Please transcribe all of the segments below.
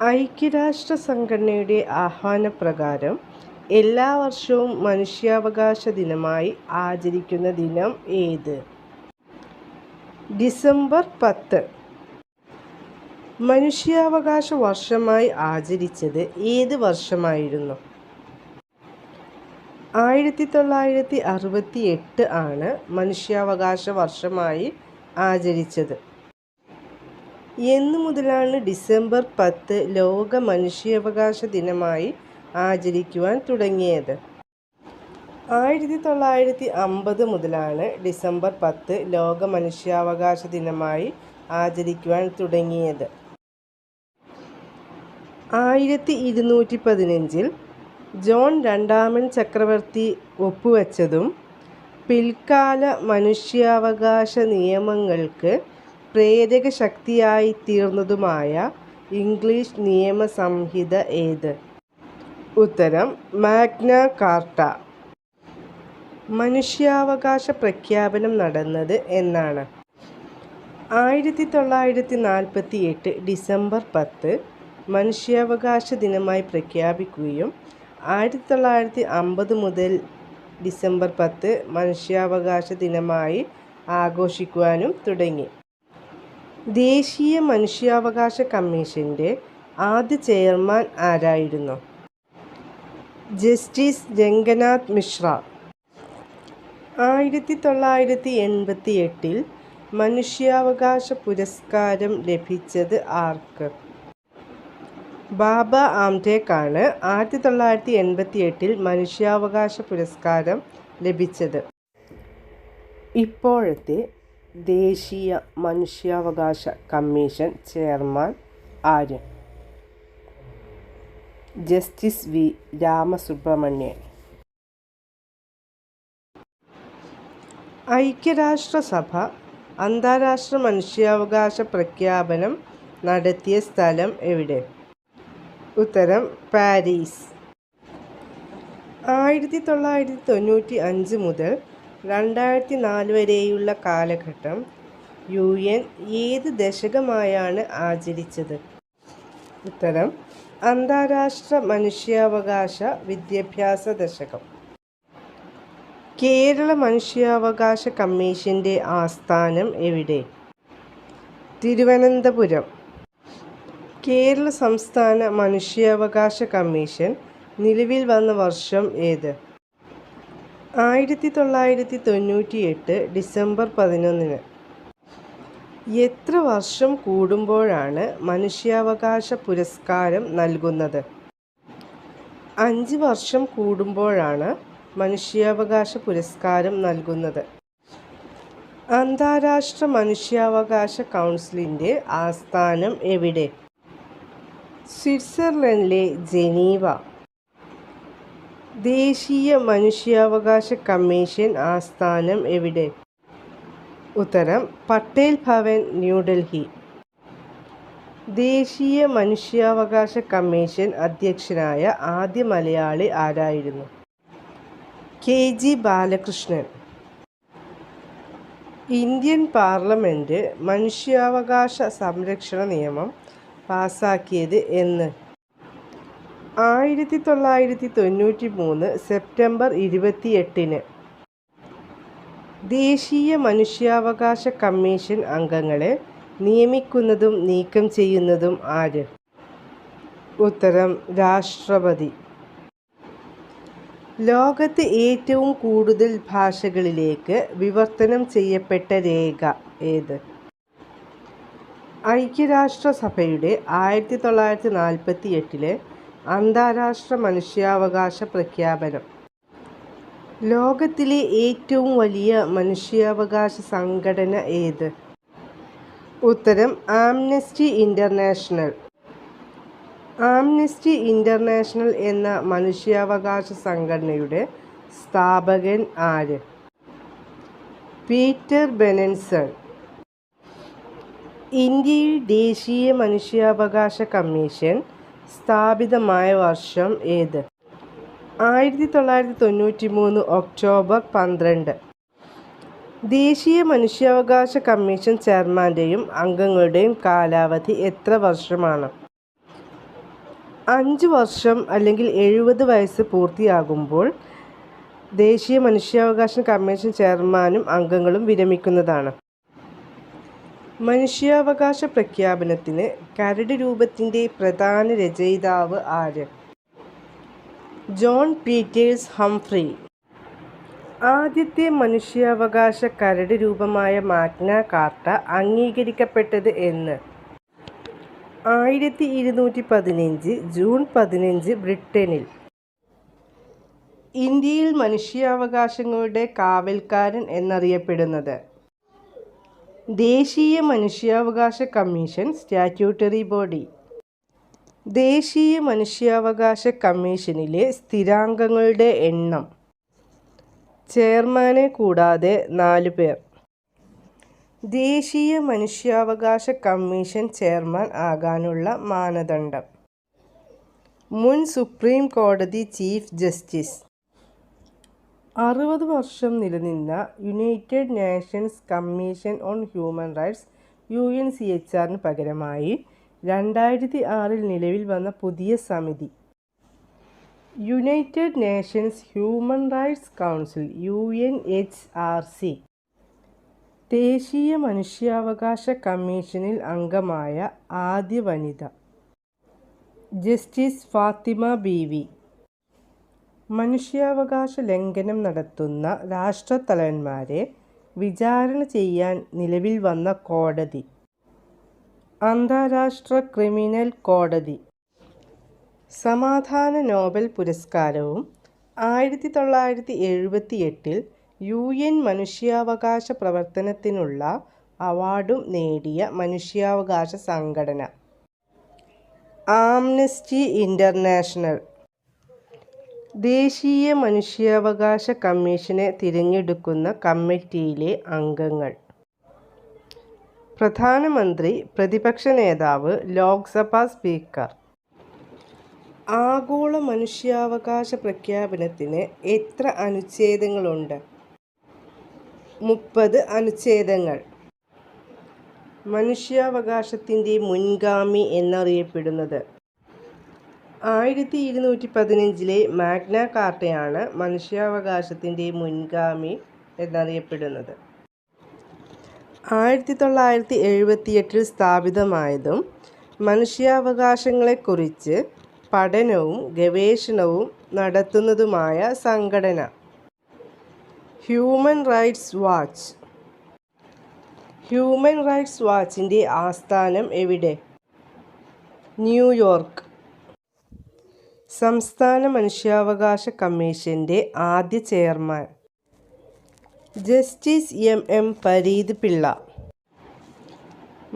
ഐക്യരാഷ്ട്ര സംഘടനയുടെ ആഹ്വാനപ്രകാരം എല്ലാ വർഷവും മനുഷ്യാവകാശ ദിനമായി ആചരിക്കുന്ന ദിനം ഏത്? ഡിസംബർ 10. മനുഷ്യാവകാശ വർഷമായി ആചരിച്ചത് ഏത് വർഷമായിരുന്നു? 1968 ആണ് മനുഷ്യാവകാശ വർഷമായി ആചരിച്ചത്. എന്നു മുതലാണ് ഡിസംബർ 10 ലോക മനുഷ്യാവകാശ ദിനമായി ആചരിക്കുവാൻ തുടങ്ങിയത്? 1950 മുതലാണ് ഡിസംബർ 10 ലോക മനുഷ്യാവകാശ ദിനമായി ആചരിക്കുവാൻ തുടങ്ങിയത്. 1215 ജോൺ രണ്ടാമൻ ചക്രവർത്തി ഒപ്പുവെച്ചതും പിൽക്കാല മനുഷ്യാവകാശ നിയമങ്ങൾക്ക് പ്രേരക ശക്തിയായിത്തീർന്നതുമായ ഇംഗ്ലീഷ് നിയമസംഹിത ഏത്? ഉത്തരം മാഗ്ന കാർട്ട. മനുഷ്യാവകാശ പ്രഖ്യാപനം നടന്നത് എന്നാണ്? 1948 ഡിസംബർ 10 മനുഷ്യാവകാശ ദിനമായി പ്രഖ്യാപിക്കുകയും 1950 മുതൽ ഡിസംബർ 10 മനുഷ്യാവകാശ ദിനമായി ആഘോഷിക്കുവാനും തുടങ്ങി. ദേശീയ മനുഷ്യാവകാശ കമ്മീഷൻ്റെ ആദ്യ ചെയർമാൻ ആരായിരുന്നു? ജസ്റ്റിസ് രംഗനാഥ് മിശ്ര. 1988 മനുഷ്യാവകാശ പുരസ്കാരം ലഭിച്ചത് ആർക്ക്? ബാബ ആംബേദ്കറാണ് 1988 മനുഷ്യാവകാശ പുരസ്കാരം ലഭിച്ചത്. ഇപ്പോഴത്തെ ദേശീയ മനുഷ്യാവകാശ കമ്മീഷൻ ചെയർമാൻ ആര്? Justice V Ramasubramanian. ഐക്യരാഷ്ട്രസഭ അന്താരാഷ്ട്ര മനുഷ്യാവകാശ പ്രഖ്യാപനം നടത്തിയ സ്ഥലം എവിടെ? ഉത്തരം പാരീസ്. 1995 മുതൽ 2004 വരെയുള്ള കാലഘട്ടം UN ഏത് ദശകമായാണ് ആചരിച്ചത്? ഉത്തരം അന്താരാഷ്ട്ര മനുഷ്യാവകാശ വിദ്യാഭ്യാസ ദശകം. കേരള മനുഷ്യാവകാശ കമ്മീഷൻ്റെ ആസ്ഥാനം എവിടെ? തിരുവനന്തപുരം. കേരള സംസ്ഥാന മനുഷ്യാവകാശ കമ്മീഷൻ നിലവിൽ വന്ന വർഷം ഏത്? 1998 ഡിസംബർ 11. എത്ര വർഷം കൂടുമ്പോഴാണ് മനുഷ്യാവകാശ പുരസ്കാരം നൽകുന്നത്? 5 വർഷം കൂടുമ്പോഴാണ് മനുഷ്യാവകാശ പുരസ്കാരം നൽകുന്നത്. അന്താരാഷ്ട്ര മനുഷ്യാവകാശ കൗൺസിലിൻ്റെ ആസ്ഥാനം എവിടെ? സ്വിറ്റ്സർലൻഡിലെ ജനീവ. ദേശീയ മനുഷ്യാവകാശ കമ്മീഷൻ ആസ്ഥാനം എവിടെ? ഉത്തരം പട്ടേൽ ഭവൻ, ന്യൂഡൽഹി. ദേശീയ മനുഷ്യാവകാശ കമ്മീഷൻ അധ്യക്ഷനായ ആദ്യ മലയാളി ആരായിരുന്നു? KG ബാലകൃഷ്ണൻ. ഇന്ത്യൻ പാർലമെൻറ്റ് മനുഷ്യാവകാശ സംരക്ഷണ നിയമം പാസാക്കിയത് എന്ന്? 1993 സെപ്റ്റംബർ 28. ദേശീയ മനുഷ്യാവകാശ കമ്മീഷൻ അംഗങ്ങളെ നിയമിക്കുന്നതും നീക്കം ചെയ്യുന്നതും ആര്? ഉത്തരം രാഷ്ട്രപതി. ലോകത്ത് ഏറ്റവും കൂടുതൽ ഭാഷകളിലേക്ക് വിവർത്തനം ചെയ്യപ്പെട്ട രേഖ ഏത്? ഐക്യരാഷ്ട്രസഭയുടെ 1948 അന്താരാഷ്ട്ര മനുഷ്യാവകാശ പ്രഖ്യാപനം. ലോകത്തിലെ ഏറ്റവും വലിയ മനുഷ്യാവകാശ സംഘടന ഏത്? ഉത്തരം ആംനസ്റ്റി ഇൻ്റർനാഷണൽ. ആംനസ്റ്റി ഇൻ്റർനാഷണൽ എന്ന മനുഷ്യാവകാശ സംഘടനയുടെ സ്ഥാപകൻ ആര്? Peter Benenson. ഇന്ത്യയിൽ ദേശീയ മനുഷ്യാവകാശ കമ്മീഷൻ സ്ഥാപിതമായ വർഷം ഏത്? 1993 ഒക്ടോബർ 12. ദേശീയ മനുഷ്യാവകാശ കമ്മീഷൻ ചെയർമാൻ്റെയും അംഗങ്ങളുടെയും കാലാവധി എത്ര വർഷമാണ്? 5 വർഷം അല്ലെങ്കിൽ 70 വയസ്സ് പൂർത്തിയാകുമ്പോൾ ദേശീയ മനുഷ്യാവകാശ കമ്മീഷൻ ചെയർമാനും അംഗങ്ങളും വിരമിക്കുന്നതാണ്. മനുഷ്യാവകാശ പ്രഖ്യാപനത്തിന് കരട് രൂപത്തിൻ്റെ പ്രധാന രചയിതാവ് ആര്? John Peters Humphrey. ആദ്യത്തെ മനുഷ്യാവകാശ കരട് രൂപമായ മാഗ്ന കാർട്ട അംഗീകരിക്കപ്പെട്ടത് എന്ന്? 1215 ജൂൺ 15 ബ്രിട്ടനിൽ. ഇന്ത്യയിൽ മനുഷ്യാവകാശങ്ങളുടെ കാവൽക്കാരൻ എന്നറിയപ്പെടുന്നത്? ദേശീയ മനുഷ്യാവകാശ കമ്മീഷൻ സ്റ്റാറ്റ്യൂട്ടറി ബോഡി. ദേശീയ മനുഷ്യാവകാശ കമ്മീഷനിലെ സ്ഥിരാംഗങ്ങളുടെ എണ്ണം? ചെയർമാനെ കൂടാതെ 4 പേർ. ദേശീയ മനുഷ്യാവകാശ കമ്മീഷൻ ചെയർമാൻ ആകാനുള്ള മാനദണ്ഡം? മുൻ സുപ്രീം കോടതി ചീഫ് ജസ്റ്റിസ്. 60 വർഷം നിലനിന്ന united nations commission on human rights UNCHRന് പകരമായി 2006 നിലവിൽ വന്ന പുതിയ സമിതി united nations human rights council UNHRC. ദേശീയ മനുഷ്യാവകാശ കമ്മീഷനിൽ അംഗമായ ആദ്യ വനിത? ജസ്റ്റിസ് ഫാത്തിമ ബീവി. മനുഷ്യാവകാശ ലംഘനം നടത്തുന്ന രാഷ്ട്രത്തലവന്മാരെ വിചാരണ ചെയ്യാൻ നിലവിൽ വന്ന കോടതി? അന്താരാഷ്ട്ര ക്രിമിനൽ കോടതി. സമാധാന നോബൽ പുരസ്കാരവും 1978 UN മനുഷ്യാവകാശ പ്രവർത്തനത്തിനുള്ള അവാർഡും നേടിയ മനുഷ്യാവകാശ സംഘടന? Amnesty international. ദേശീയ മനുഷ്യാവകാശ കമ്മീഷനെ തിരഞ്ഞെടുക്കുന്ന കമ്മിറ്റിയിലെ അംഗങ്ങൾ? പ്രധാനമന്ത്രി, പ്രതിപക്ഷ നേതാവ്, ലോക്സഭാ സ്പീക്കർ. ആഗോള മനുഷ്യാവകാശ പ്രഖ്യാപനത്തിന് എത്ര അനുച്ഛേദങ്ങളുണ്ട്? 30 അനുച്ഛേദങ്ങൾ. മനുഷ്യാവകാശത്തിൻ്റെ മുൻഗാമി എന്നറിയപ്പെടുന്നത്? 1215 മാഗ്ന കാർട്ടയാണ് മനുഷ്യാവകാശത്തിൻ്റെ മുൻഗാമി എന്നറിയപ്പെടുന്നത്. 1978 സ്ഥാപിതമായതും മനുഷ്യാവകാശങ്ങളെക്കുറിച്ച് പഠനവും ഗവേഷണവും നടത്തുന്നതുമായ സംഘടന? Human rights watch. Human rights വാച്ചിൻ്റെ ആസ്ഥാനം എവിടെ? ന്യൂയോർക്ക്. സംസ്ഥാന മനുഷ്യാവകാശ കമ്മീഷൻ്റെ ആദ്യ chairman? Justice MM Pareed Pillai.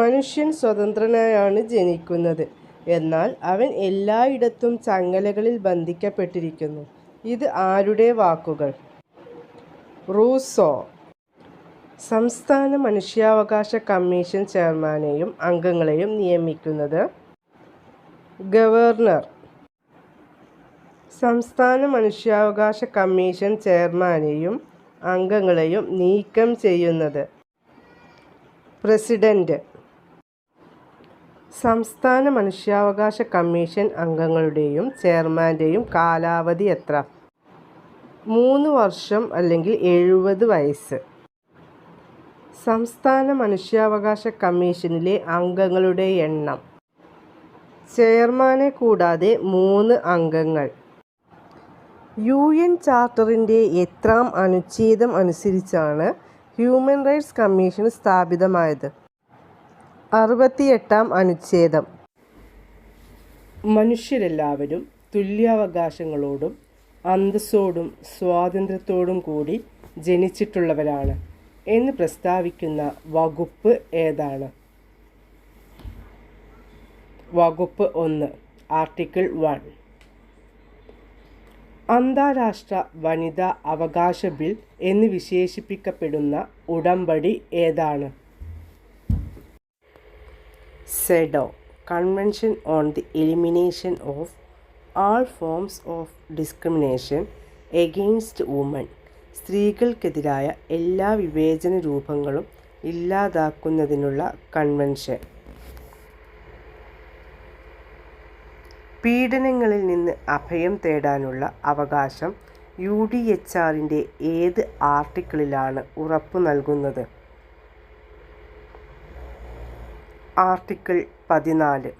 മനുഷ്യൻ സ്വതന്ത്രനായാണ് ജനിക്കുന്നത്, എന്നാൽ അവൻ എല്ലായിടത്തും ചങ്ങലകളിൽ ബന്ധിക്കപ്പെട്ടിരിക്കുന്നു. ഇത് ആരുടെ വാക്കുകൾ? റൂസോ. സംസ്ഥാന മനുഷ്യാവകാശ കമ്മീഷൻ ചെയർമാനെയും അംഗങ്ങളെയും നിയമിക്കുന്നത്? ഗവർണർ. സംസ്ഥാന മനുഷ്യാവകാശ കമ്മീഷൻ ചെയർമാനെയും അംഗങ്ങളെയും നീക്കം ചെയ്യുന്നത്? പ്രസിഡന്റ്. സംസ്ഥാന മനുഷ്യാവകാശ കമ്മീഷൻ അംഗങ്ങളുടെയും ചെയർമാൻ്റെയും കാലാവധി എത്ര? 3 വർഷം അല്ലെങ്കിൽ 70 വയസ്സ്. സംസ്ഥാന മനുഷ്യാവകാശ കമ്മീഷനിലെ അംഗങ്ങളുടെ എണ്ണം? ചെയർമാനെ കൂടാതെ 3 അംഗങ്ങൾ. UN ചാർട്ടറിൻ്റെ എത്രാം അനുച്ഛേദം അനുസരിച്ചാണ് ഹ്യൂമൻ റൈറ്റ്സ് കമ്മീഷൻ സ്ഥാപിതമായത്? 68-ാം അനുച്ഛേദം. മനുഷ്യരെല്ലാവരും തുല്യാവകാശങ്ങളോടും അന്തസ്സോടും സ്വാതന്ത്ര്യത്തോടും കൂടി ജനിച്ചിട്ടുള്ളവരാണ് എന്ന് പ്രസ്താവിക്കുന്ന വകുപ്പ് ഏതാണ്? വകുപ്പ് 1, ആർട്ടിക്കിൾ 1. അന്താരാഷ്ട്ര വനിതാ അവകാശ ബിൽ എന്ന് വിശേഷിപ്പിക്കപ്പെടുന്ന ഉടമ്പടി ഏതാണ്? CEDAW, convention on the elimination of all forms of discrimination against woman. സ്ത്രീകൾക്കെതിരായ എല്ലാ വിവേചന രൂപങ്ങളും ഇല്ലാതാക്കുന്നതിനുള്ള കൺവെൻഷൻ. പീഡനങ്ങളിൽ നിന്ന് അഭയം തേടാനുള്ള അവകാശം UDHRന്റെ ഏത് ആർട്ടിക്കിളിലാണ് ഉറപ്പു നൽകുന്നത്? ആർട്ടിക്കിൾ 14.